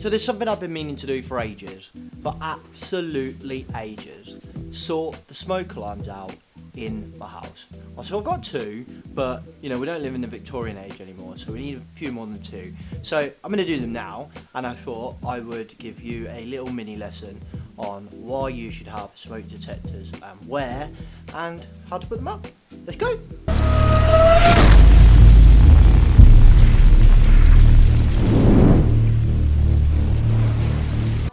So there's something I've been meaning to do for ages, for absolutely ages. Sort the smoke alarms out in my house. So I've got two, but you know, we don't live in the Victorian age anymore, so we need a few more than two. So I'm going to do them now, and I thought I would give you a little mini lesson on why you should have smoke detectors and where, and how to put them up. Let's go!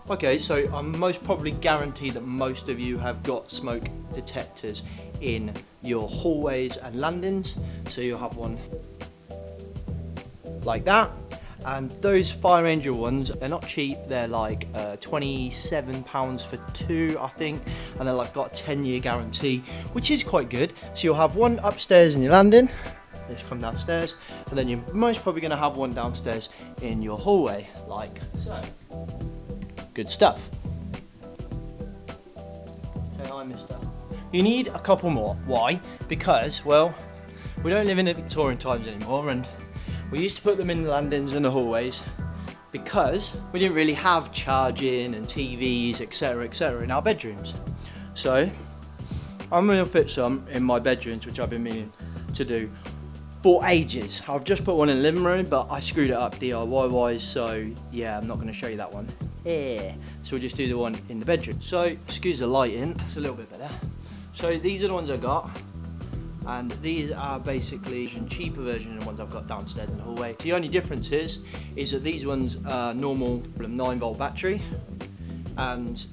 Okay, so I'm most probably guaranteed that most of you have got smoke detectors in your hallways and landings. So you'll have one like that. And those Fire Angel ones, they're not cheap. They're like £27 for two, I think. And they're like got a 10-year guarantee, which is quite good. So you'll have one upstairs in your landing. Just come downstairs. And then you're most probably going to have one downstairs in your hallway, like so. Good stuff. Say hi, mister. You need a couple more. Why? Because, well, we don't live in the Victorian times anymore, and we used to put them in the landings and the hallways because we didn't really have charging and TVs, etc., in our bedrooms. So I'm going to fit some in my bedrooms, which I've been meaning to do for ages. I've just put one in the living room, but I screwed it up DIY wise, so yeah, I'm not going to show you that one. Yeah, so we'll just do the one in the bedroom. So excuse the lighting, it's a little bit better. So these are the ones I got, and these are basically a cheaper version of the ones I've got downstairs in the hallway. The only difference is that these ones are normal 9-volt battery, and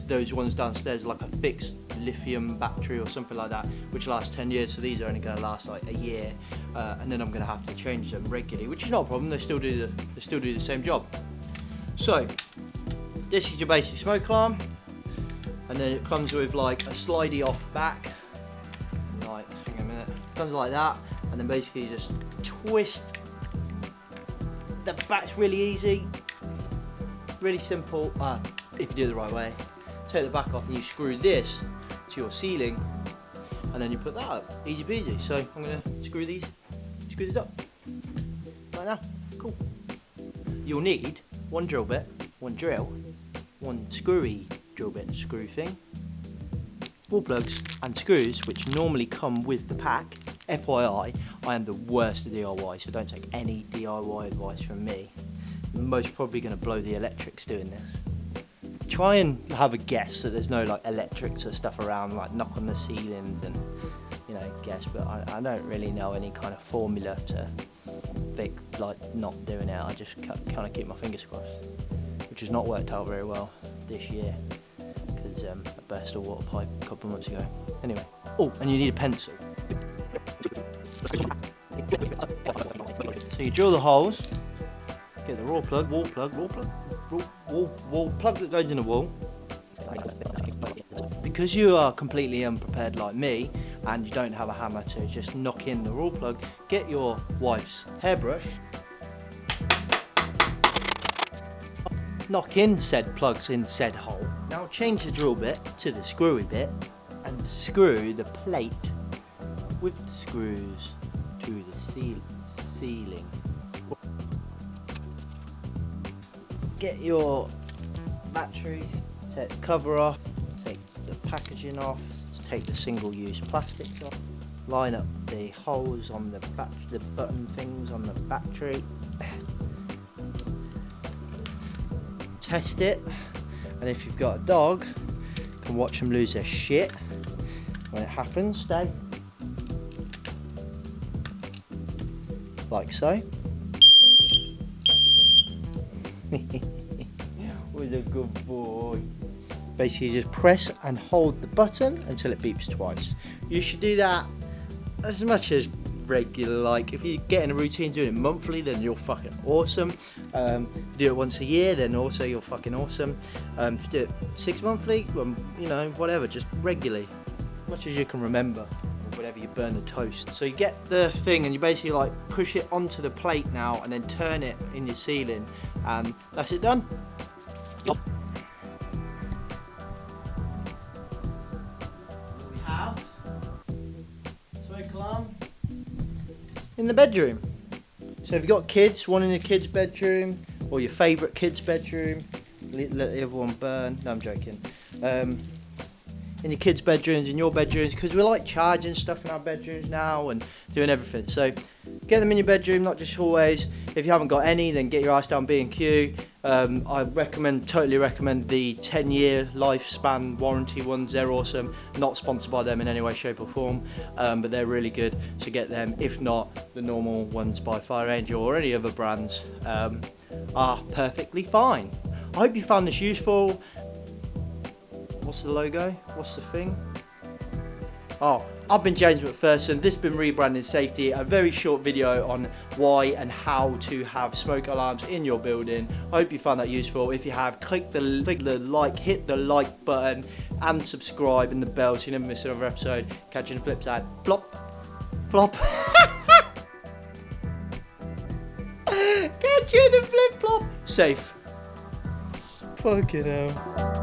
those ones downstairs are like a fixed lithium battery or something like that, which lasts 10 years. So these are only going to last like a year, and then I'm going to have to change them regularly, which is not a problem. They still do the same job. So this is your basic smoke alarm, and then it comes with like a slidey off back, like, hang on a minute, comes like that, and then basically you just twist the back's really easy, really simple, if you do it the right way. Take the back off and you screw this to your ceiling, and then you put that up, easy peasy. So I'm going to screw these up right now. Cool. You'll need one drill bit, one drill, one screwy drill bit, screw thing, wall plugs and screws, which normally come with the pack. FYI, I am the worst at DIY, so don't take any DIY advice from me. I'm most probably going to blow the electrics doing this. Try and have a guess that there's no like electrics or stuff around, like knock on the ceilings and, you know, guess, but I don't really know any kind of formula to fix, like not doing it. I just kind of keep my fingers crossed, which has not worked out very well this year because I burst a water pipe a couple of months ago. Anyway, oh, and you need a pencil. So you drill the holes, get the wall plug that goes in the wall. Because you are completely unprepared like me and you don't have a hammer to just knock in the wall plug, get your wife's hairbrush, knock in said plugs in said hole. Now change the drill bit to the screwy bit and screw the plate with the screws to the ceiling. Get your battery, take the cover off, take the packaging off, take the single-use plastics off, line up the holes on the button things on the battery, test it, and if you've got a dog, you can watch them lose their shit when it happens. Stay like so. Was a good boy. Basically just press and hold the button until it beeps twice. You should do that as much as regular, like if you get in a routine doing it monthly, then you're fucking awesome. If you do it once a year, then also you're fucking awesome. If you do it 6 monthly, you know, whatever, just regularly, as much as you can remember, or whatever you burn the toast. So you get the thing and you basically like push it onto the plate now and then turn it in your ceiling, and that's it done. We have smoke alarm in the bedroom. So if you've got kids, one in the kids' bedroom, or your favourite kid's bedroom. Let the other one burn. No, I'm joking. In your kids' bedrooms, in your bedrooms, because we like charging stuff in our bedrooms now and doing everything. So get them in your bedroom, not just hallways. If you haven't got any, then get your ass down B&Q. I totally recommend the 10-year lifespan warranty ones. They're awesome. Not sponsored by them in any way, shape or form, but they're really good. So get them. If not, the normal ones by Fire Angel or any other brands are perfectly fine. I hope you found this useful. What's the logo? What's the thing? Oh, I've been James McPherson. This has been Rebranding Safety, a very short video on why and how to have smoke alarms in your building. I hope you found that useful. If you have, hit the like button and subscribe and the bell so you never miss another episode. Catch you in the flip side. Flop. Flop. Catch you in the flip flop. Safe. Fucking hell.